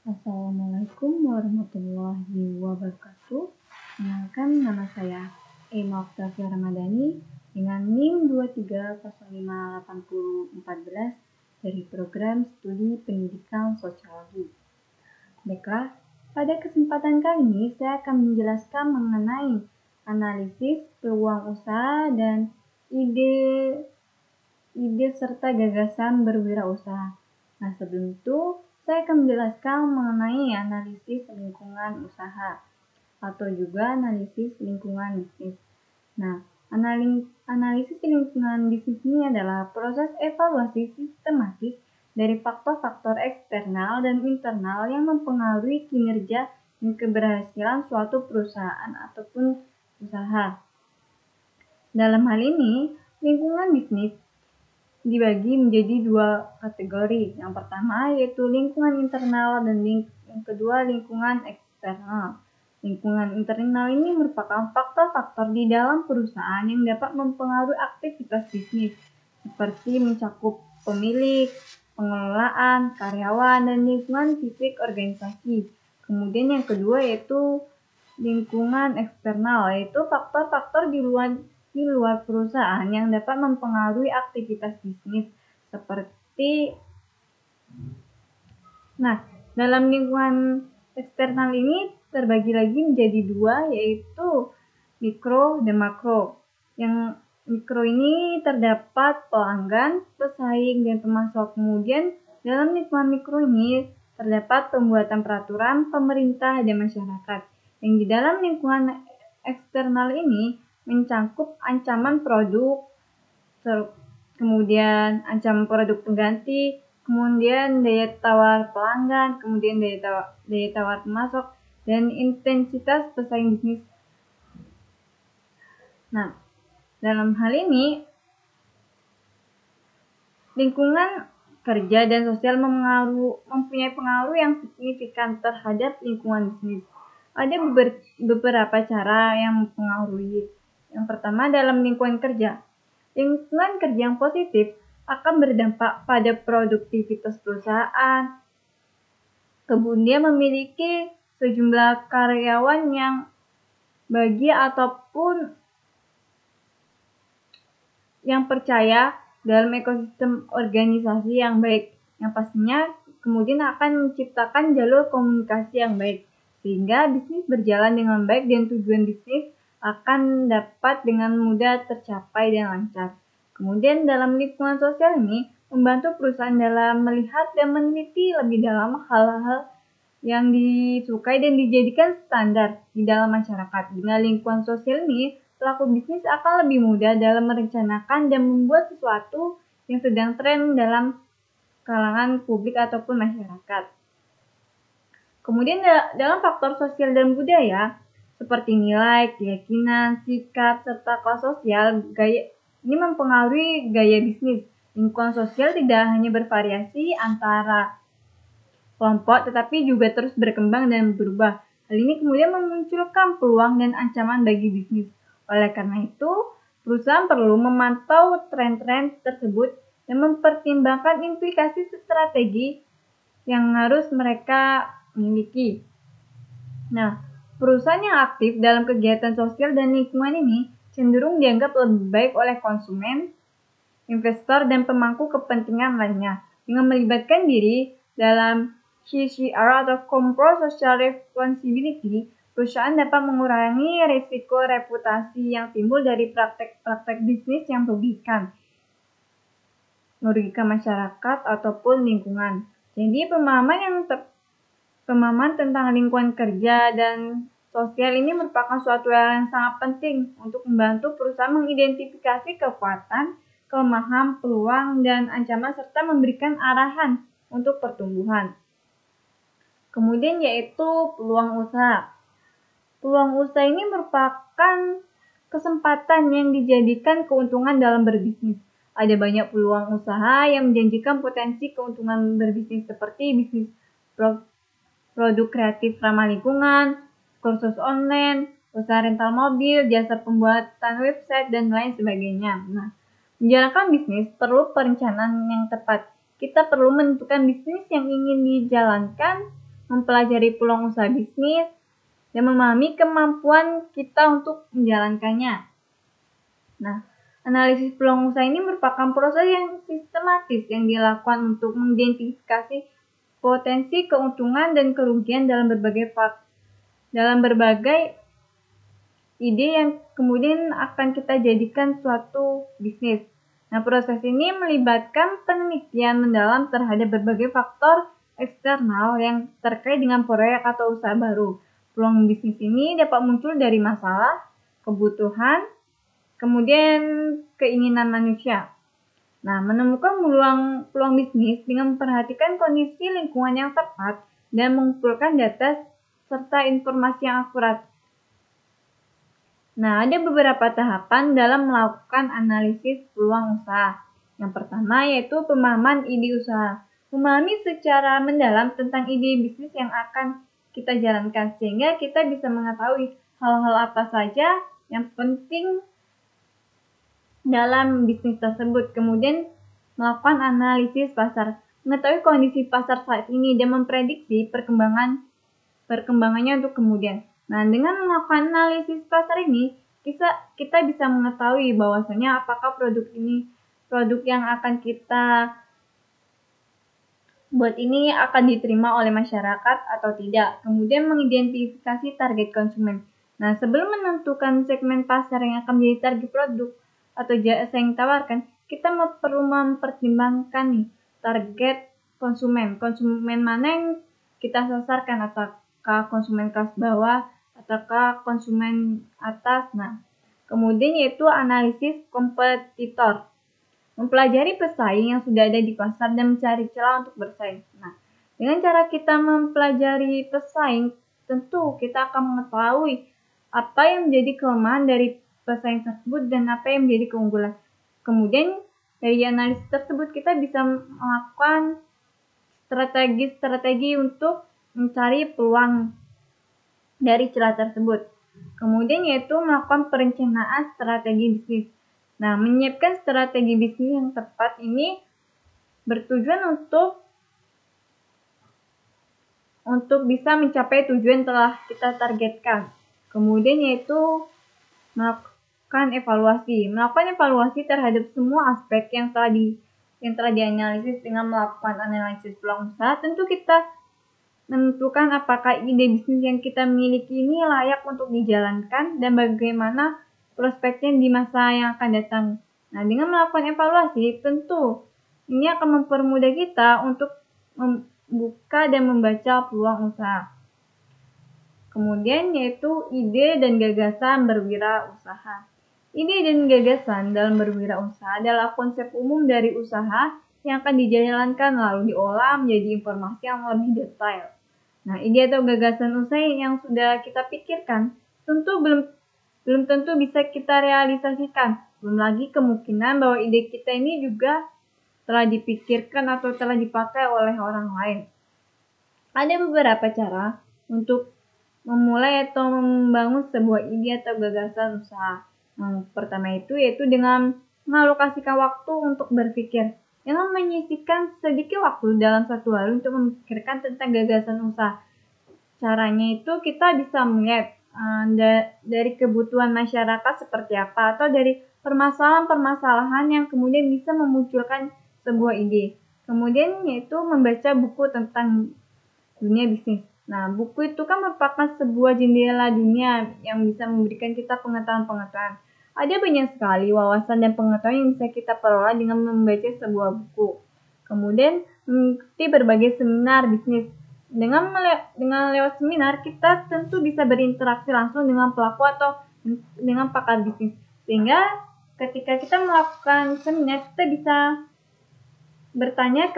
Assalamualaikum warahmatullahi wabarakatuh. Kenalkan, nama saya Emma Oktavia Ramadhani dengan NIM 23058014 dari program studi pendidikan sosiologi. Baiklah, pada kesempatan kali ini saya akan menjelaskan mengenai analisis peluang usaha dan ide serta gagasan berwirausaha. Nah, sebelum itu, saya akan menjelaskan mengenai analisis lingkungan usaha atau juga analisis lingkungan bisnis. Nah, analisis lingkungan bisnis ini adalah proses evaluasi sistematis dari faktor-faktor eksternal dan internal yang mempengaruhi kinerja dan keberhasilan suatu perusahaan ataupun usaha. Dalam hal ini, lingkungan bisnis dibagi menjadi dua kategori. Yang pertama yaitu lingkungan internal dan yang kedua lingkungan eksternal. Lingkungan internal ini merupakan faktor-faktor di dalam perusahaan yang dapat mempengaruhi aktivitas bisnis, seperti mencakup pemilik, pengelolaan, karyawan, dan lingkungan fisik organisasi. Kemudian yang kedua yaitu lingkungan eksternal, yaitu faktor-faktor di luar perusahaan yang dapat mempengaruhi aktivitas bisnis seperti dalam lingkungan eksternal ini terbagi lagi menjadi dua, yaitu mikro dan makro. Yang mikro ini terdapat pelanggan, pesaing, dan pemasok. Kemudian dalam lingkungan mikro ini terdapat pembuatan peraturan pemerintah dan masyarakat. Yang di dalam lingkungan eksternal ini mencakup ancaman produk, kemudian ancaman produk pengganti, kemudian daya tawar pelanggan, kemudian daya tawar pemasok, dan intensitas pesaing bisnis. Nah, dalam hal ini, lingkungan kerja dan sosial mempunyai pengaruh yang signifikan terhadap lingkungan bisnis. Ada beberapa cara yang mempengaruhi. Yang pertama, dalam lingkungan kerja. Lingkungan kerja yang positif akan berdampak pada produktivitas perusahaan, kemudian memiliki sejumlah karyawan yang bahagia ataupun yang percaya dalam ekosistem organisasi yang baik, yang pastinya kemudian akan menciptakan jalur komunikasi yang baik, sehingga bisnis berjalan dengan baik dan tujuan bisnis akan dapat dengan mudah tercapai dan lancar. Kemudian dalam lingkungan sosial ini membantu perusahaan dalam melihat dan meneliti lebih dalam hal-hal yang disukai dan dijadikan standar di dalam masyarakat. Dengan lingkungan sosial ini, pelaku bisnis akan lebih mudah dalam merencanakan dan membuat sesuatu yang sedang tren dalam kalangan publik ataupun masyarakat. Kemudian dalam faktor sosial dan budaya, seperti nilai, keyakinan, sikap, serta kelas sosial, ini mempengaruhi gaya bisnis. Lingkungan sosial tidak hanya bervariasi antara kelompok, tetapi juga terus berkembang dan berubah. Hal ini kemudian memunculkan peluang dan ancaman bagi bisnis. Oleh karena itu, perusahaan perlu memantau tren-tren tersebut dan mempertimbangkan implikasi strategi yang harus mereka miliki. Nah, perusahaan yang aktif dalam kegiatan sosial dan lingkungan ini cenderung dianggap lebih baik oleh konsumen, investor, dan pemangku kepentingan lainnya. Dengan melibatkan diri dalam CSR atau Corporate Social Responsibility, perusahaan dapat mengurangi risiko reputasi yang timbul dari praktek bisnis yang merugikan masyarakat ataupun lingkungan. Jadi pemahaman tentang lingkungan kerja dan sosial ini merupakan suatu yang sangat penting untuk membantu perusahaan mengidentifikasi kekuatan, kelemahan, peluang, dan ancaman serta memberikan arahan untuk pertumbuhan. Kemudian yaitu peluang usaha. Peluang usaha ini merupakan kesempatan yang dijadikan keuntungan dalam berbisnis. Ada banyak peluang usaha yang menjanjikan potensi keuntungan berbisnis seperti bisnis produk kreatif ramah lingkungan, kursus online, usaha rental mobil, jasa pembuatan website, dan lain sebagainya. Nah, menjalankan bisnis perlu perencanaan yang tepat. Kita perlu menentukan bisnis yang ingin dijalankan, mempelajari peluang usaha bisnis, dan memahami kemampuan kita untuk menjalankannya. Nah, analisis peluang usaha ini merupakan proses yang sistematis yang dilakukan untuk mengidentifikasi potensi keuntungan dan kerugian dalam berbagai ide yang kemudian akan kita jadikan suatu bisnis. Nah, proses ini melibatkan penelitian mendalam terhadap berbagai faktor eksternal yang terkait dengan proyek atau usaha baru. Peluang bisnis ini dapat muncul dari masalah, kebutuhan, kemudian keinginan manusia. Nah, menemukan peluang bisnis dengan memperhatikan kondisi lingkungan yang tepat dan mengumpulkan data serta informasi yang akurat. Nah, ada beberapa tahapan dalam melakukan analisis peluang usaha. Yang pertama yaitu pemahaman ide usaha. Memahami secara mendalam tentang ide bisnis yang akan kita jalankan sehingga kita bisa mengetahui hal-hal apa saja yang penting dalam bisnis tersebut. Kemudian melakukan analisis pasar, mengetahui kondisi pasar saat ini dan memprediksi perkembangannya untuk kemudian. Nah, dengan melakukan analisis pasar ini, kita bisa mengetahui bahwasanya apakah produk yang akan kita buat ini akan diterima oleh masyarakat atau tidak. Kemudian mengidentifikasi target konsumen. Nah, sebelum menentukan segmen pasar yang akan menjadi target produk atau jasa yang ditawarkan, kita perlu mempertimbangkan nih target konsumen. Konsumen mana yang kita sasarkan, apakah konsumen kelas bawah ataukah konsumen atas. Nah, kemudian yaitu analisis kompetitor. Mempelajari pesaing yang sudah ada di pasar dan mencari celah untuk bersaing. Nah, dengan cara kita mempelajari pesaing, tentu kita akan mengetahui apa yang menjadi kelemahan dari pesaing tersebut dan apa yang menjadi keunggulan. Kemudian dari analisis tersebut kita bisa melakukan strategi untuk mencari peluang dari celah tersebut. Kemudian yaitu melakukan perencanaan strategi bisnis. Nah, menyiapkan strategi bisnis yang tepat ini bertujuan untuk bisa mencapai tujuan telah kita targetkan. Kemudian yaitu melakukan evaluasi terhadap semua aspek yang telah dianalisis. Dengan melakukan analisis peluang usaha, tentu kita menentukan apakah ide bisnis yang kita miliki ini layak untuk dijalankan dan bagaimana prospeknya di masa yang akan datang. Nah, dengan melakukan evaluasi, tentu ini akan mempermudah kita untuk membuka dan membaca peluang usaha. Kemudian yaitu ide dan gagasan berwirausaha. Ide dan gagasan dalam berwirausaha adalah konsep umum dari usaha yang akan dijalankan lalu diolah menjadi informasi yang lebih detail. Nah, ide atau gagasan usaha yang sudah kita pikirkan tentu belum tentu bisa kita realisasikan. Belum lagi kemungkinan bahwa ide kita ini juga telah dipikirkan atau telah dipakai oleh orang lain. Ada beberapa cara untuk memulai atau membangun sebuah ide atau gagasan usaha. Yang pertama itu yaitu dengan mengalokasikan waktu untuk berpikir. Dengan menyisihkan sedikit waktu dalam satu hari untuk memikirkan tentang gagasan usaha. Caranya itu kita bisa melihat dari kebutuhan masyarakat seperti apa atau dari permasalahan-permasalahan yang kemudian bisa memunculkan sebuah ide. Kemudian yaitu membaca buku tentang dunia bisnis. Nah, buku itu kan merupakan sebuah jendela dunia yang bisa memberikan kita pengetahuan-pengetahuan. Ada banyak sekali wawasan dan pengetahuan yang bisa kita peroleh dengan membaca sebuah buku. Kemudian mengikuti berbagai seminar bisnis. Dengan lewat seminar, kita tentu bisa berinteraksi langsung dengan pelaku atau dengan pakar bisnis. Sehingga ketika kita melakukan seminar, kita bisa bertanya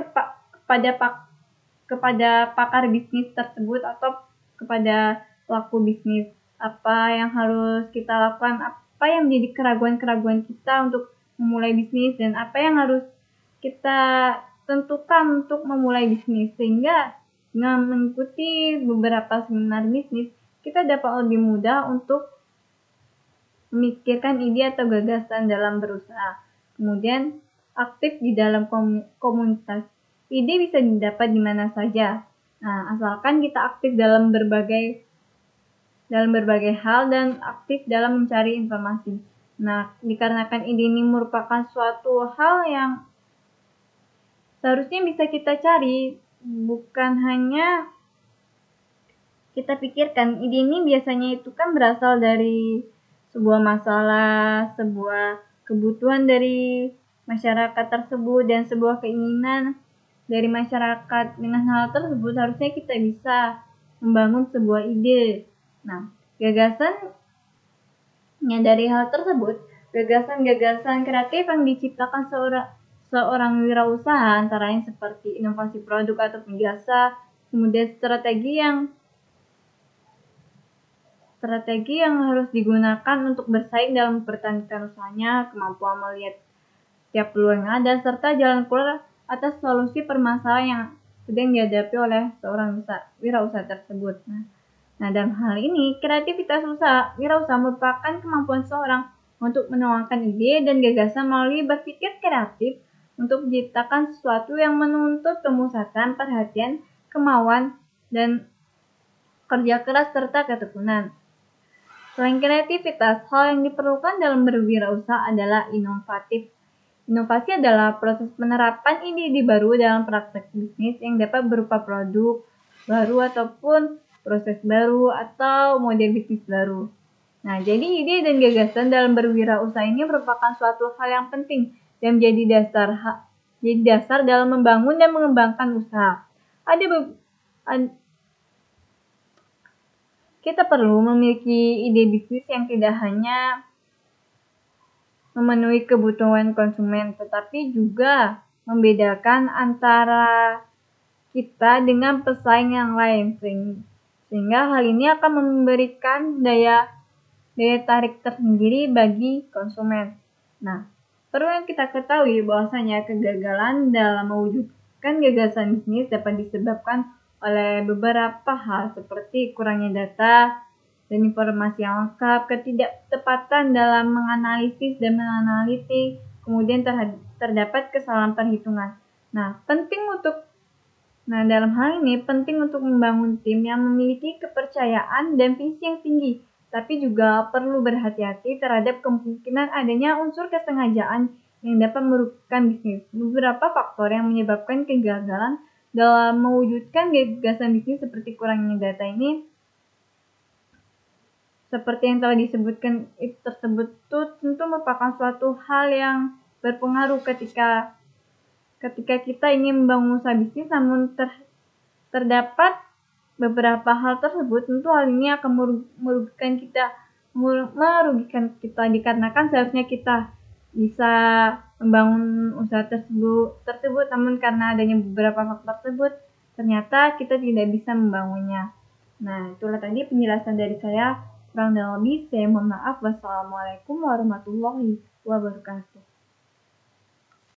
kepada pakar bisnis tersebut atau kepada pelaku bisnis. Apa yang harus kita lakukan, apa yang menjadi keraguan-keraguan kita untuk memulai bisnis, dan apa yang harus kita tentukan untuk memulai bisnis. Sehingga dengan mengikuti beberapa seminar bisnis, kita dapat lebih mudah untuk memikirkan ide atau gagasan dalam berusaha. Kemudian, aktif di dalam komunitas. Ide bisa didapat di mana saja. Nah, asalkan kita aktif dalam berbagai hal dan aktif dalam mencari informasi. Nah, dikarenakan ide ini merupakan suatu hal yang seharusnya bisa kita cari, bukan hanya kita pikirkan. Ide ini biasanya itu kan berasal dari sebuah masalah, sebuah kebutuhan dari masyarakat tersebut, dan sebuah keinginan dari masyarakat. Dengan hal tersebut harusnya kita bisa membangun sebuah ide. Nah, gagasannya dari hal tersebut, gagasan-gagasan kreatif yang diciptakan seorang wirausaha antara lain seperti inovasi produk atau jasa, kemudian strategi yang harus digunakan untuk bersaing dalam mempertahankan usahanya, kemampuan melihat tiap peluang yang ada, serta jalan keluar atas solusi permasalahan yang sedang dihadapi oleh seorang wirausaha tersebut. Nah, dalam hal ini, kreativitas wirausaha merupakan kemampuan seorang untuk menuangkan ide dan gagasan melalui berpikir kreatif untuk menciptakan sesuatu yang menuntut kemusatan, perhatian, kemauan, dan kerja keras serta ketekunan. Selain kreativitas, hal yang diperlukan dalam berwirausaha adalah inovatif. Inovasi adalah proses penerapan ide-ide baru dalam praktek bisnis yang dapat berupa produk baru ataupun proses baru atau model bisnis baru. Nah, jadi ide dan gagasan dalam berwirausaha ini merupakan suatu hal yang penting dan menjadi dasar dalam membangun dan mengembangkan usaha. Kita perlu memiliki ide bisnis yang tidak hanya memenuhi kebutuhan konsumen, tetapi juga membedakan antara kita dengan pesaing yang lain, sehingga hal ini akan memberikan daya tarik tersendiri bagi konsumen. Nah, perlu yang kita ketahui bahwasanya kegagalan dalam mewujudkan gagasan bisnis dapat disebabkan oleh beberapa hal seperti kurangnya data dan informasi yang lengkap, ketidaktepatan dalam menganalisis dan menganaliti, kemudian terdapat kesalahan perhitungan. Nah, dalam hal ini penting untuk membangun tim yang memiliki kepercayaan dan visi yang tinggi, tapi juga perlu berhati-hati terhadap kemungkinan adanya unsur kesengajaan yang dapat merugikan bisnis. Beberapa faktor yang menyebabkan kegagalan dalam mewujudkan gagasan bisnis seperti kurangnya data ini, seperti yang telah disebutkan tersebut, itu tentu merupakan suatu hal yang berpengaruh ketika kita ingin membangun usaha bisnis, namun terdapat beberapa hal tersebut, tentu hal ini akan merugikan kita dikarenakan seharusnya kita bisa membangun usaha tersebut, namun karena adanya beberapa faktor tersebut, ternyata kita tidak bisa membangunnya. Nah, itulah tadi penjelasan dari saya. Kurang dan lebih saya mohon maaf. Wassalamualaikum warahmatullahi wabarakatuh.